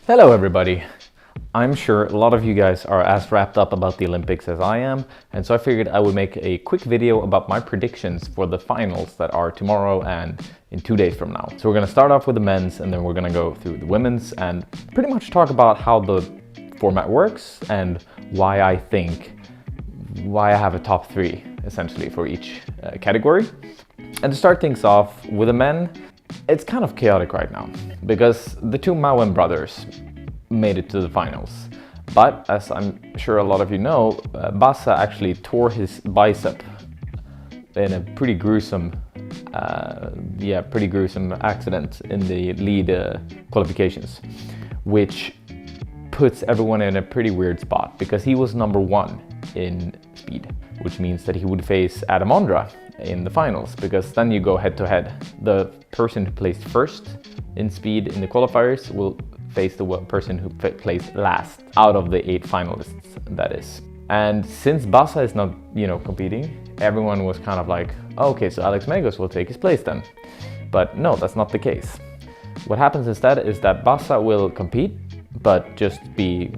Hello everybody! I'm sure a lot of you guys are as wrapped up about the Olympics as I am, and so I figured I would make a quick video about my predictions for the finals that are tomorrow and in 2 days from now. So we're going to start off with the men's, and then we're going to go through the women's and pretty much talk about how the format works and why I have a top 3 essentially for each category. And to start things off with the men, it's kind of chaotic right now because the two Mauen brothers made it to the finals. But as I'm sure a lot of you know, Bassa actually tore his bicep in a pretty gruesome accident in the lead qualifications, which puts everyone in a pretty weird spot because he was number 1 in speed, which means that he would face Bassa Ondra in the finals, because then you go head to head. The person who placed first in speed in the qualifiers will face the person who placed last out of the 8 finalists, that is. And since Bassa is not, competing, everyone was kind of like, oh, okay, so Alex Megos will take his place then. But no, that's not the case. What happens instead is that Bassa will compete, but just be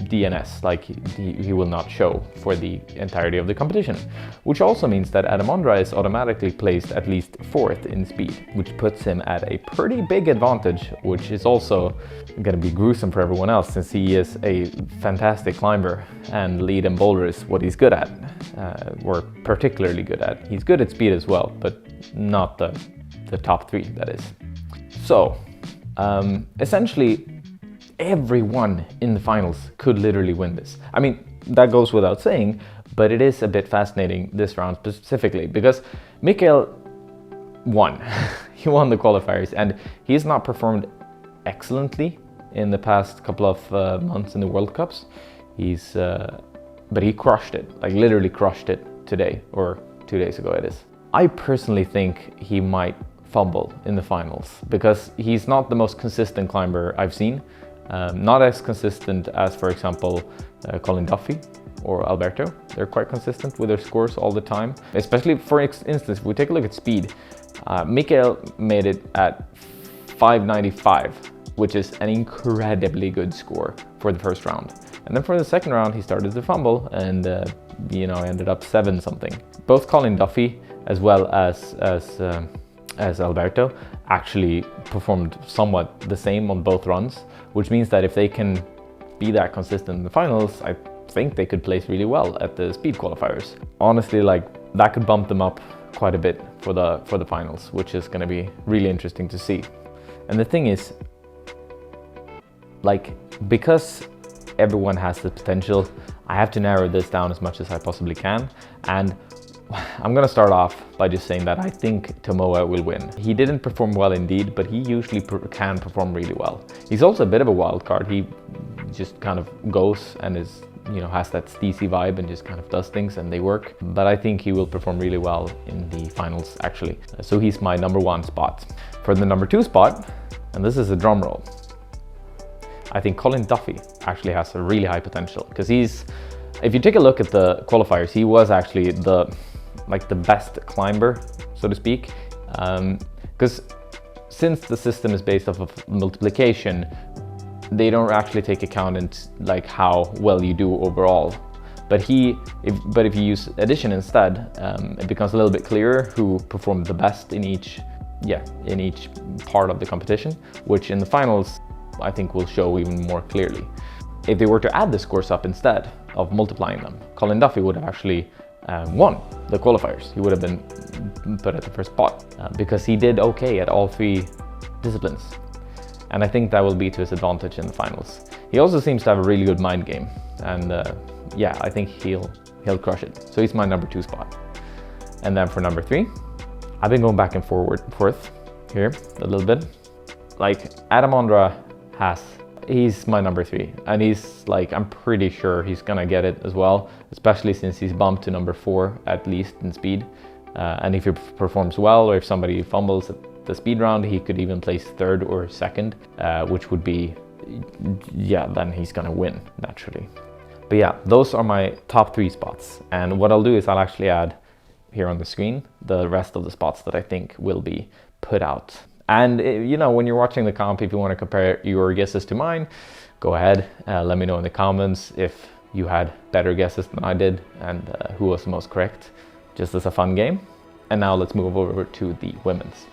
DNS, like he will not show for the entirety of the competition. Which also means that Bassa Ondra is automatically placed at least 4th in speed, which puts him at a pretty big advantage, which is also going to be gruesome for everyone else since he is a fantastic climber and lead and boulder is what he's good at, or particularly good at. He's good at speed as well, but not the top 3, that is. So, essentially, everyone in the finals could literally win this. I mean, that goes without saying, but it is a bit fascinating this round specifically because Mikael won. He won the qualifiers and he's not performed excellently in the past couple of months in the World Cups. But he crushed it, like literally crushed it today, or 2 days ago it is. I personally think he might fumble in the finals because he's not the most consistent climber I've seen. Not as consistent as, for example, Colin Duffy or Alberto. They're quite consistent with their scores all the time. Especially, for instance, if we take a look at speed, Mikael made it at 595, which is an incredibly good score for the first round. And then for the second round, he started to fumble and, ended up 7 something. Both Colin Duffy as well as Alberto actually performed somewhat the same on both runs, which means that if they can be that consistent in the finals, I think they could place really well at the speed qualifiers. Honestly, that could bump them up quite a bit for the finals, which is going to be really interesting to see. And the thing is, because everyone has the potential, I have to narrow this down as much as I possibly can, and I'm gonna start off by just saying that I think Tomoa will win. He didn't perform well indeed, but he usually can perform really well. He's also a bit of a wild card. He just kind of goes and is, has that steezy vibe and just kind of does things and they work. But I think he will perform really well in the finals actually. So he's my number 1 spot. For the number 2 spot, and this is a drum roll, I think Colin Duffy actually has a really high potential because if you take a look at the qualifiers, he was actually the best climber, so to speak, because since the system is based off of multiplication, they don't actually take account in how well you do overall. But if you use addition instead, it becomes a little bit clearer who performed the best in each part of the competition, which in the finals I think will show even more clearly. If they were to add the scores up instead of multiplying them, Colin Duffy would have actually won the qualifiers. He would have been put at the first spot because he did okay at all 3 disciplines. And I think that will be to his advantage in the finals. He also seems to have a really good mind game. And I think he'll crush it. So he's my number 2 spot. And then for number 3, I've been going back and forth here a little bit. Bassa Ondra he's my number 3, and I'm pretty sure he's gonna get it as well, especially since he's bumped to number 4 at least in speed. And if he performs well, or if somebody fumbles at the speed round, he could even place 3rd or 2nd, which would be, then he's gonna win naturally. But yeah, those are my top 3 spots. And what I'll do is I'll actually add here on the screen the rest of the spots that I think will be put out And you know, when you're watching the comp, if you want to compare your guesses to mine, go ahead. Let me know in the comments if you had better guesses than I did and who was the most correct, just as a fun game. And now let's move over to the women's.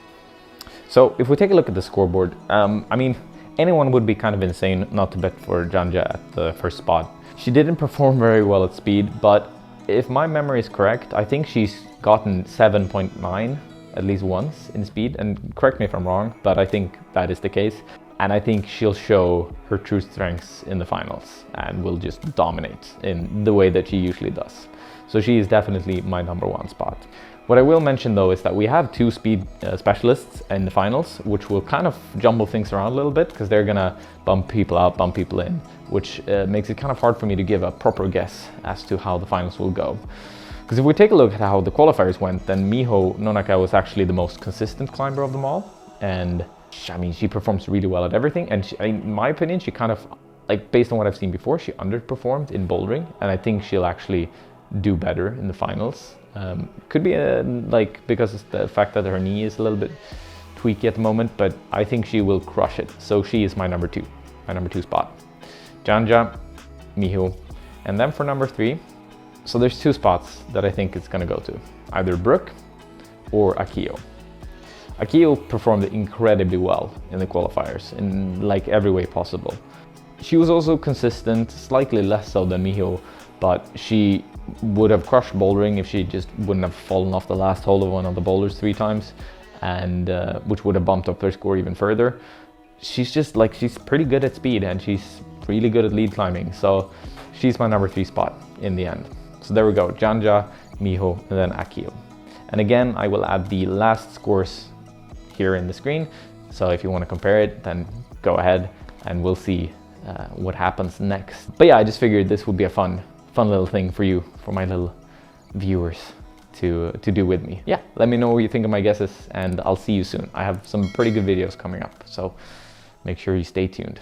So if we take a look at the scoreboard, I mean, anyone would be kind of insane not to bet for Janja at the first spot. She didn't perform very well at speed, but if my memory is correct, I think she's gotten 7.9 at least once in speed, and correct me if I'm wrong, but I think that is the case. And I think she'll show her true strengths in the finals and will just dominate in the way that she usually does. So she is definitely my #1 spot. What I will mention though is that we have 2 speed specialists in the finals, which will kind of jumble things around a little bit because they're gonna bump people out, bump people in, which makes it kind of hard for me to give a proper guess as to how the finals will go. Because if we take a look at how the qualifiers went, then Miho Nonaka was actually the most consistent climber of them all. And I mean, she performs really well at everything. And she, in my opinion, she kind of, like based on what I've seen before, she underperformed in bouldering. And I think she'll actually do better in the finals. Could be like because of the fact that her knee is a little bit tweaky at the moment, but I think she will crush it. So she is my #2, my #2 spot. Janja, Miho, and then for #3. So there's 2 spots that I think it's gonna go to, either Brooke or Akio. Akio performed incredibly well in the qualifiers in like every way possible. She was also consistent, slightly less so than Miho, but she would have crushed bouldering if she just wouldn't have fallen off the last hole of one of the boulders 3 times, and which would have bumped up her score even further. She's just like, she's pretty good at speed and she's really good at lead climbing. So she's my #3 spot in the end. So there we go, Janja, Miho, and then Akio. And again, I will add the last scores here in the screen. So if you want to compare it, then go ahead and we'll see what happens next. But yeah, I just figured this would be a fun little thing for you, for my little viewers to do with me. Yeah, let me know what you think of my guesses and I'll see you soon. I have some pretty good videos coming up, so make sure you stay tuned.